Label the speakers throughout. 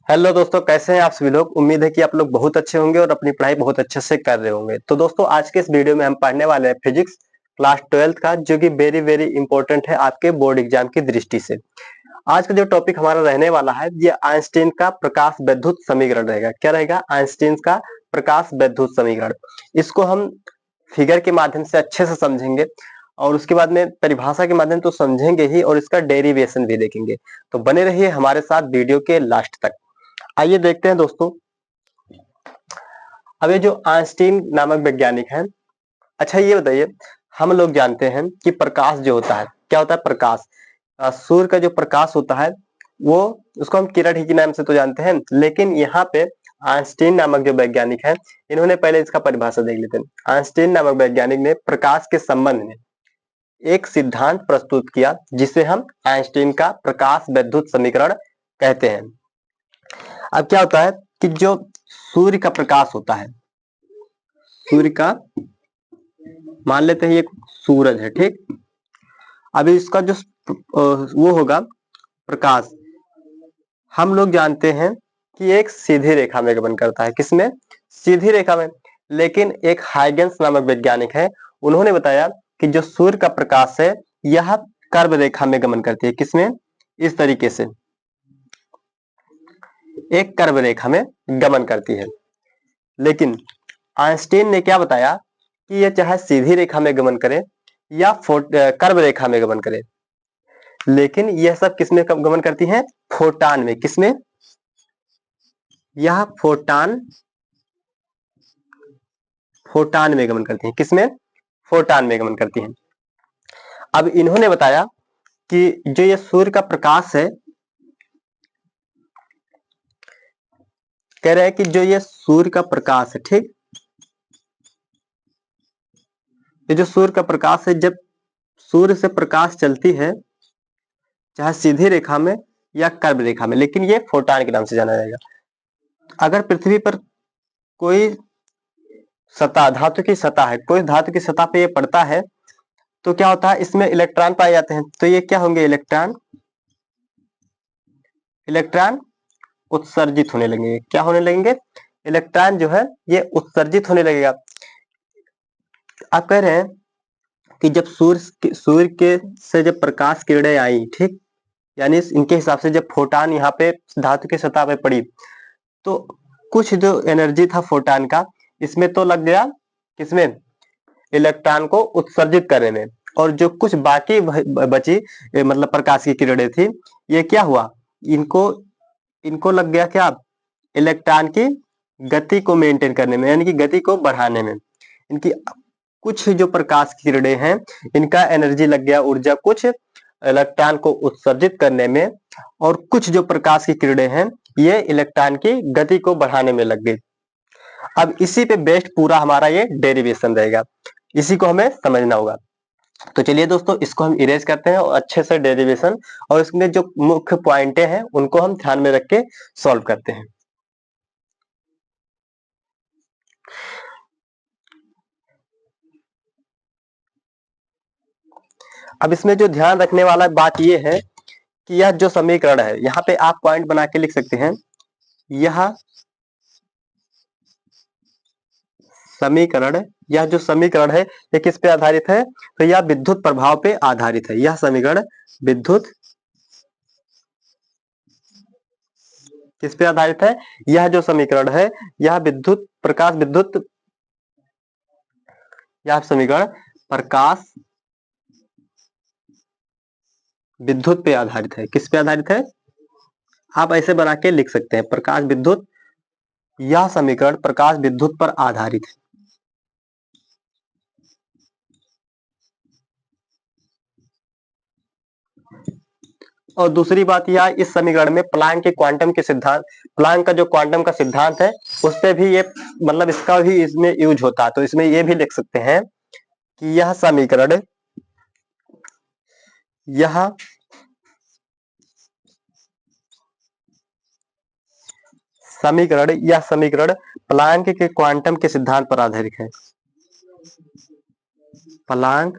Speaker 1: Hello दोस्तों, कैसे हैं आप सभी लोग। उम्मीद है कि आप लोग बहुत अच्छे होंगे और अपनी पढ़ाई बहुत अच्छे से कर रहे होंगे। तो दोस्तों, आज के इस वीडियो में हम पढ़ने वाले हैं फिजिक्स क्लास 12th का, जो कि वेरी वेरी इंपॉर्टेंट है आपके बोर्ड एग्जाम की दृष्टि से। आज का जो टॉपिक हमारा रहने वाला है, ये आइंस्टीन का प्रकाश वैद्युत समीकरण रहेगा। क्या रहेगा? आइंस्टीन का प्रकाश वैद्युत समीकरण। इसको हम फिगर के माध्यम से अच्छे से समझेंगे और उसके बाद में परिभाषा के माध्यम तो समझेंगे ही, और इसका डेरिवेशन भी देखेंगे। तो बने रहिए हमारे साथ वीडियो के लास्ट तक। आइए देखते हैं दोस्तों। अब ये जो आइंस्टीन नामक वैज्ञानिक हैं, अच्छा ये बताइए, हम लोग जानते हैं कि प्रकाश जो होता है, क्या होता है? प्रकाश, सूर्य का जो प्रकाश होता है वो, उसको हम किरण ही के नाम से तो जानते हैं, लेकिन यहाँ पे आइंस्टीन नामक जो वैज्ञानिक हैं, इन्होंने पहले इसका परिभाषा देख लेते हैं। आइंस्टीन नामक वैज्ञानिक ने प्रकाश के संबंध में एक सिद्धांत प्रस्तुत किया, जिसे हम आइंस्टीन का प्रकाश वैद्युत समीकरण कहते हैं। अब क्या होता है कि जो सूर्य का प्रकाश होता है, सूर्य का, मान लेते हैं ये सूरज है, ठीक। अभी इसका जो वो होगा प्रकाश, हम लोग जानते हैं कि एक सीधी रेखा में गमन करता है। किसमें? सीधी रेखा में। लेकिन एक हाइगेंस नामक वैज्ञानिक है, उन्होंने बताया कि जो सूर्य का प्रकाश है, यह कर्व रेखा में गमन करती है। किसमें? इस तरीके से एक कर्व रेखा में गमन करती है। लेकिन आइंस्टीन ने क्या बताया कि यह चाहे सीधी रेखा में गमन करे या कर्व रेखा में गमन करे, लेकिन यह सब किसमें गमन करती हैं? फोटान में। किसमें? यह फोटान, फोटान में गमन करती हैं। किसमें? फोटान में गमन करती हैं। अब इन्होंने बताया कि जो ये सूर्य का प्रकाश है, कह रहे हैं कि जो ये सूर्य का प्रकाश है, ठीक, ये जो सूर्य का प्रकाश है, जब सूर्य से प्रकाश चलती है, चाहे सीधी रेखा में या कर्व रेखा में, लेकिन ये फोटान के नाम से जाना जाएगा। अगर पृथ्वी पर कोई सतह, धातु की सतह है, कोई धातु की सतह पे ये पड़ता है, तो क्या होता है? इसमें इलेक्ट्रॉन पाए जाते हैं। तो ये क्या होंगे? इलेक्ट्रॉन, इलेक्ट्रॉन उत्सर्जित होने लगेंगे। क्या होने लगेंगे? इलेक्ट्रॉन जो है ये उत्सर्जित होने लगेगा। आप कह रहे हैं कि जब सूर्य के से जब प्रकाश किरणें आई, ठीक, यानी इनके हिसाब से जब फोटान यहाँ पे धातु की सतह पे पड़ी, तो कुछ जो एनर्जी था फोटान का, इसमें तो लग गया। किसमें? इलेक्ट्रॉन को उत्सर्जित करने में। और जो कुछ बाकी बची, मतलब प्रकाश की किरणें थी, ये क्या हुआ? इनको इनको लग गया क्या? इलेक्ट्रॉन की गति को मेंटेन करने में, यानी कि गति को बढ़ाने में। इनकी कुछ जो प्रकाश की किरणें हैं, इनका एनर्जी लग गया, ऊर्जा कुछ इलेक्ट्रॉन को उत्सर्जित करने में, और कुछ जो प्रकाश की किरणें हैं, ये इलेक्ट्रॉन की गति को बढ़ाने में लग गई। अब इसी पे बेस्ड पूरा हमारा ये डेरिवेशन रहेगा, इसी को हमें समझना होगा। तो चलिए दोस्तों, इसको हम इरेज करते हैं और अच्छे से डेरिवेशन और इसमें जो मुख्य पॉइंटें हैं उनको हम ध्यान में रख के सॉल्व करते हैं। अब इसमें जो ध्यान रखने वाला बात यह है कि यह जो समीकरण है, यहाँ पे आप पॉइंट बना के लिख सकते हैं। यह समीकरण, यह जो समीकरण है, ये किस पे आधारित है? तो यह विद्युत प्रभाव पे आधारित है। यह समीकरण विद्युत, किस पे आधारित है? यह जो समीकरण है, यह विद्युत प्रकाश विद्युत, यह समीकरण प्रकाश विद्युत पे आधारित है। किस पे आधारित है? आप ऐसे बना के लिख सकते हैं, प्रकाश विद्युत, यह समीकरण प्रकाश विद्युत पर आधारित है। और दूसरी बात यह, इस समीकरण में प्लांक के क्वांटम के सिद्धांत, प्लांक का जो क्वांटम का सिद्धांत है, उस पे भी ये, मतलब इसका भी इसमें यूज होता है। तो इसमें ये भी लिख सकते हैं कि यह समीकरण, यह समीकरण, यह समीकरण प्लांक के क्वांटम के सिद्धांत पर आधारित है। प्लांक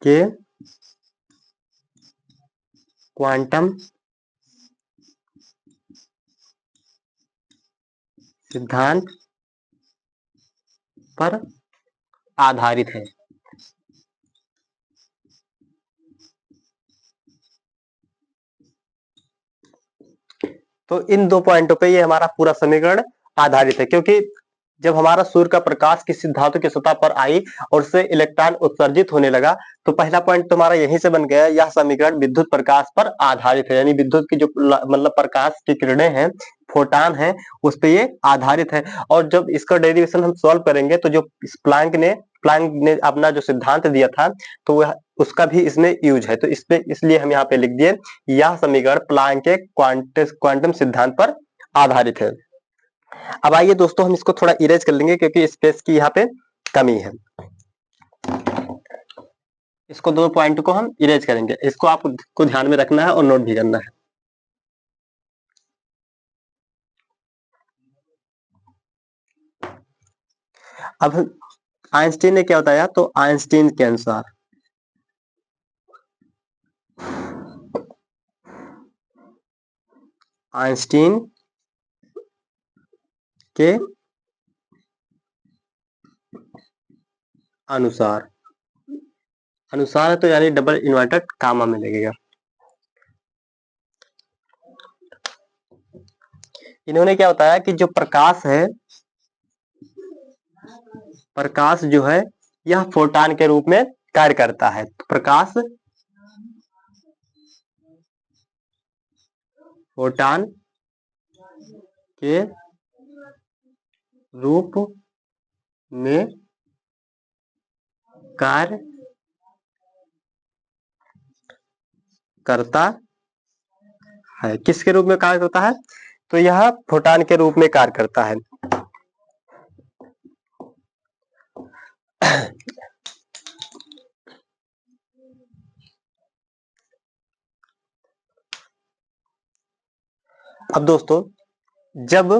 Speaker 1: के क्वांटम सिद्धांत पर आधारित है। तो इन दो पॉइंटों पे ये हमारा पूरा समीकरण आधारित है, क्योंकि जब हमारा सूर्य का प्रकाश किसी धातु की सतह पर आई और उससे इलेक्ट्रॉन उत्सर्जित होने लगा, तो पहला पॉइंट तुम्हारा यहीं से बन गया, यह समीकरण विद्युत प्रकाश पर आधारित है, यानी विद्युत की जो मतलब प्रकाश की किरणें हैं, फोटान है, उस पे ये आधारित है। और जब इसका डेरिवेशन हम सॉल्व करेंगे तो जो प्लांक ने अपना जो सिद्धांत दिया था, तो वह उसका भी इसमें यूज है। तो इसलिए हम यहाँ पे लिख दिए, यह समीकरण प्लांक के क्वांटम सिद्धांत पर आधारित है। अब आइए दोस्तों हम इसको थोड़ा इरेज कर लेंगे, क्योंकि स्पेस की यहाँ पे कमी है। इसको दो पॉइंट को हम इरेज करेंगे, इसको आपको ध्यान में रखना है और नोट भी करना है। अब आइंस्टीन ने क्या बताया, तो आइंस्टीन के अनुसार आइंस्टीन के अनुसार है तो यानी डबल इन्वर्टेड कामा में लगेगा। इन्होंने क्या बताया कि जो प्रकाश है, प्रकाश जो है यह फोटान के रूप में कार्य करता है। तो प्रकाश फोटान के रूप में कार्य करता है। किसके रूप में कार्य करता है, तो यह फोटान के रूप में कार्य करता है। अब दोस्तों जब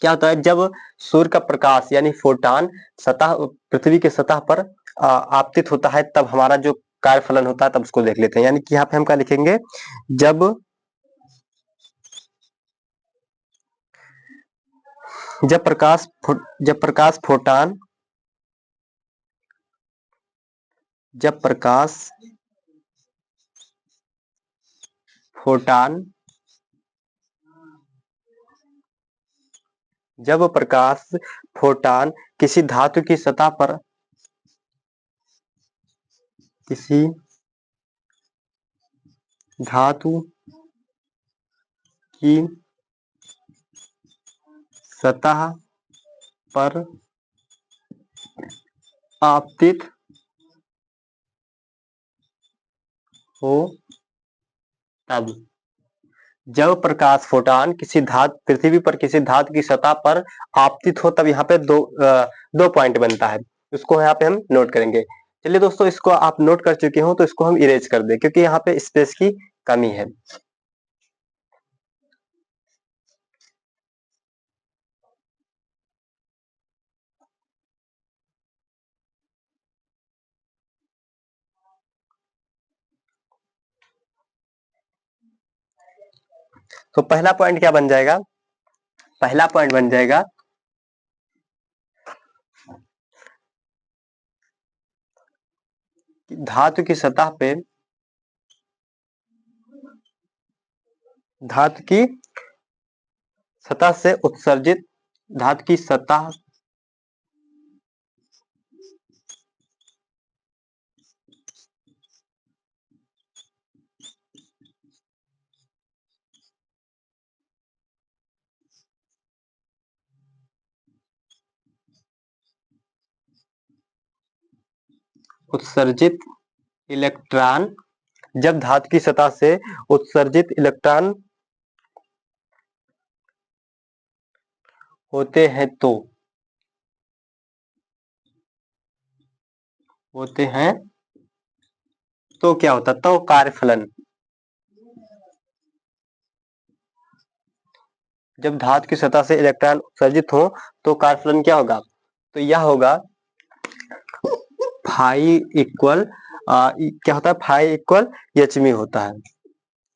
Speaker 1: क्या होता है, जब सूर्य का प्रकाश यानी फोटान पृथ्वी के सतह पर आपतित होता है, तब हमारा जो कार्यफलन होता है, तब उसको देख लेते हैं। यानी कि यहाँ पे हम क्या लिखेंगे, जब प्रकाश फोटान जब प्रकाश फोटान जब प्रकाश फोटान किसी धातु की सतह पर किसी धातु की सतह पर आपतित हो, तब जब प्रकाश फोटान किसी धातु पृथ्वी पर किसी धातु की सतह पर आपतित हो, तब यहाँ पे दो पॉइंट बनता है। उसको यहाँ पे हम नोट करेंगे। चलिए दोस्तों, इसको आप नोट कर चुके हो तो इसको हम इरेज कर दें, क्योंकि यहाँ पे स्पेस की कमी है। तो पहला पॉइंट क्या बन जाएगा, पहला पॉइंट बन जाएगा कि धातु की सतह पे धातु की सतह से उत्सर्जित धातु की सतह उत्सर्जित इलेक्ट्रॉन, जब धातु की सतह से उत्सर्जित इलेक्ट्रॉन होते हैं तो क्या होता है, तो कार्यफलन। जब धातु की सतह से इलेक्ट्रॉन उत्सर्जित हो तो कार्यफलन क्या होगा, तो यह होगा फाई इक्वल क्या होता है, फाई इक्वल एच म्यू होता है,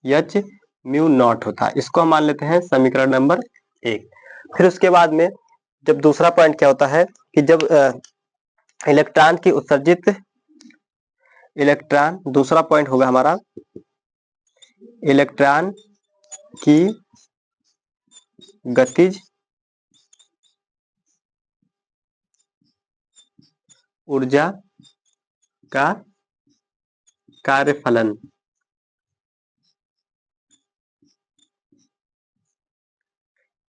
Speaker 1: एच म्यू नॉट होता है। इसको हम मान लेते हैं समीकरण नंबर 1। फिर उसके बाद में जब दूसरा पॉइंट क्या होता है कि जब इलेक्ट्रॉन की उत्सर्जित इलेक्ट्रॉन, दूसरा पॉइंट होगा हमारा इलेक्ट्रॉन की गतिज ऊर्जा का कार्यफलन।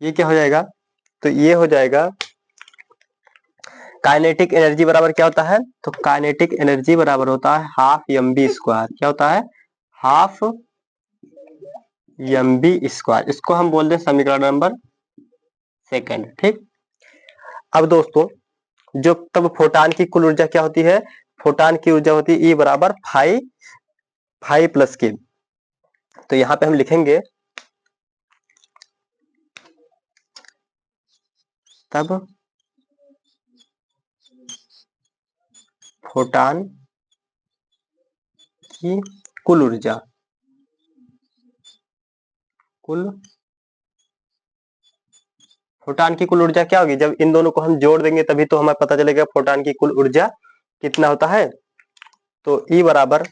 Speaker 1: ये क्या हो जाएगा, तो ये हो जाएगा काइनेटिक एनर्जी बराबर क्या होता है, तो काइनेटिक एनर्जी बराबर होता है हाफ mv स्क्वायर। क्या होता है, हाफ mv स्क्वायर। इसको हम बोलते हैं समीकरण नंबर सेकंड। ठीक, अब दोस्तों जो तब फोटान की कुल ऊर्जा क्या होती है, फोटान की ऊर्जा होती है E बराबर फाइव प्लस के। तो यहाँ पे हम लिखेंगे तब फोटान की कुल ऊर्जा, फोटान की कुल ऊर्जा क्या होगी, जब इन दोनों को हम जोड़ देंगे तभी तो हमें पता चलेगा फोटान की कुल ऊर्जा कितना होता है। तो E बराबर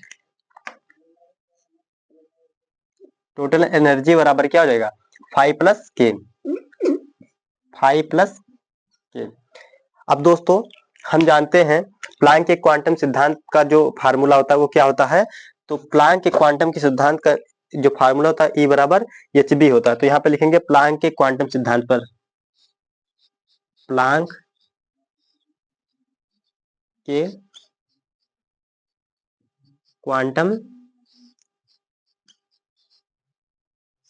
Speaker 1: टोटल एनर्जी बराबर क्या हो जाएगा, 5 प्लस के। अब दोस्तों हम जानते हैं प्लैंक के क्वांटम सिद्धांत का जो फार्मूला होता है वो क्या होता है, तो प्लैंक के क्वांटम के सिद्धांत का जो फार्मूला होता है E बराबर hb होता है। तो यहाँ पे लिखेंगे प्लैंक के क्वांटम सिद्धांत पर, प्लैंक के क्वांटम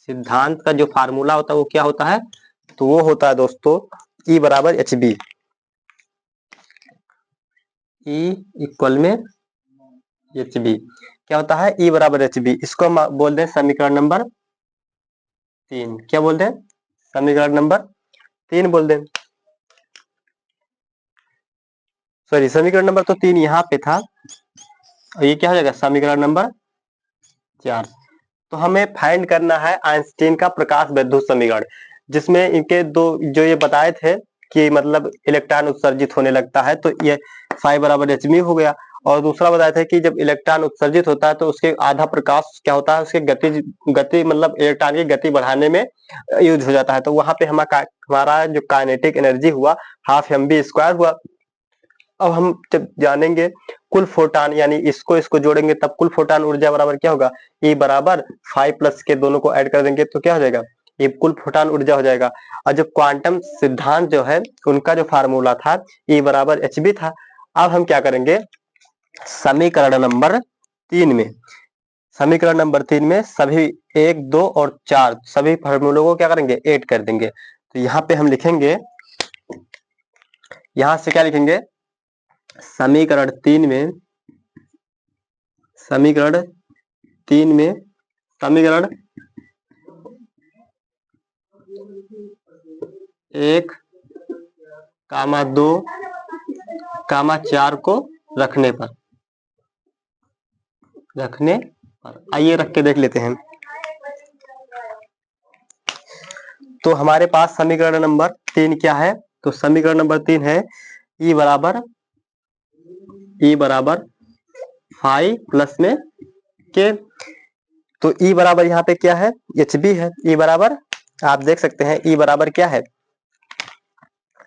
Speaker 1: सिद्धांत का जो फार्मूला होता है वो क्या होता है, तो वो होता है दोस्तों E बराबर hb। E इक्वल में hb क्या होता है, E बराबर hb। इसको हम बोलते हैं समीकरण नंबर 3। क्या बोलते हैं, समीकरण नंबर 3 बोल दें। सॉरी, समीकरण नंबर तो 3 यहाँ पे था, और ये क्या हो जाएगा समीकरण नंबर 4। तो हमें फाइंड करना है आइंस्टीन का प्रकाश वैद्युत समीकरण, जिसमें इनके दो जो ये बताए थे कि मतलब इलेक्ट्रॉन उत्सर्जित होने लगता है, तो ये फाइव बराबर hb हो गया। और दूसरा बताया था कि जब इलेक्ट्रॉन उत्सर्जित होता है तो उसके आधा प्रकाश क्या होता है, उसके गति मतलब इलेक्ट्रॉन की गति बढ़ाने में यूज हो जाता है। तो वहां पे हमारा जो काइनेटिक एनर्जी हुआ हाफ mv स्क्वायर हुआ। अब हम जब जानेंगे कुल फोटान, यानी इसको जोड़ेंगे तब कुल फोटान ऊर्जा बराबर क्या होगा, E बराबर 5 प्लस के, दोनों को ऐड कर देंगे तो क्या हो जाएगा, ये कुल फोटान ऊर्जा हो जाएगा। और जो क्वांटम सिद्धांत जो है उनका जो फार्मूला था E बराबर hb था। अब हम क्या करेंगे, समीकरण नंबर 3 में, समीकरण नंबर 3 में सभी 1, 2 और 4 सभी फार्मूलों को क्या करेंगे, ऐड कर देंगे। तो यहाँ पे हम लिखेंगे, यहां से क्या लिखेंगे, समीकरण 3 में समीकरण 1, 2, 4 को रखने पर आइए रख के देख लेते हैं। तो हमारे पास समीकरण नंबर 3 क्या है, तो समीकरण नंबर 3 है E बराबर 5 प्लस में के। तो E बराबर यहाँ पे क्या है, hb है। E बराबर आप देख सकते हैं E बराबर क्या है,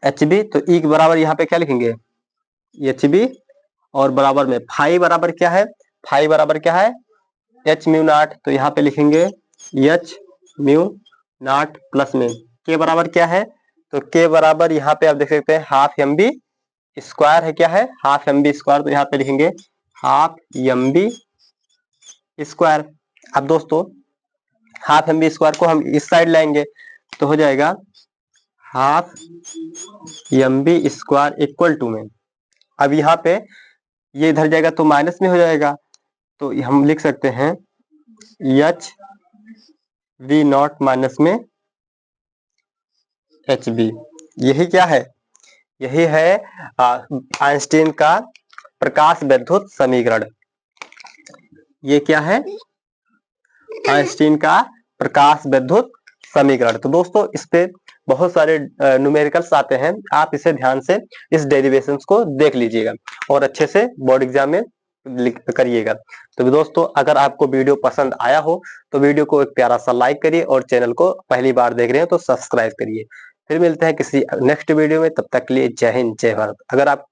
Speaker 1: hb। तो E के बराबर यहाँ पे क्या लिखेंगे, hb, और बराबर में 5 बराबर क्या है, 5 बराबर क्या है, h म्यू नॉट। तो यहाँ पे लिखेंगे h म्यू नॉट प्लस में k बराबर क्या है, तो k बराबर यहाँ पे आप देख सकते हैं हाफ mv स्क्वायर है। क्या है, हाफ mv स्क्वायर। तो यहाँ पे लिखेंगे हाफ mv स्क्वायर। अब दोस्तों हाफ mv स्क्वायर को हम इस साइड लाएंगे तो हो जाएगा half mv square equal to में, अब यहाँ पे ये इधर जाएगा तो माइनस में हो जाएगा, तो हम लिख सकते हैं एच वी नॉट माइनस में एच बी। यही क्या है, यही है आइंस्टीन का प्रकाश वैद्युत समीकरण। ये क्या है, आइंस्टीन का प्रकाश वैद्युत समीकरण। तो दोस्तों इस पे बहुत सारे न्यूमेरिकल्स आते हैं, आप इसे ध्यान से इस डेरिवेशंस को देख लीजिएगा और अच्छे से बोर्ड एग्जाम में करिएगा। तो दोस्तों अगर आपको वीडियो पसंद आया हो तो वीडियो को एक प्यारा सा लाइक करिए और चैनल को पहली बार देख रहे हैं तो सब्सक्राइब करिए। फिर मिलते हैं किसी नेक्स्ट वीडियो में, तब तक के लिए जय हिंद जय भारत। अगर आप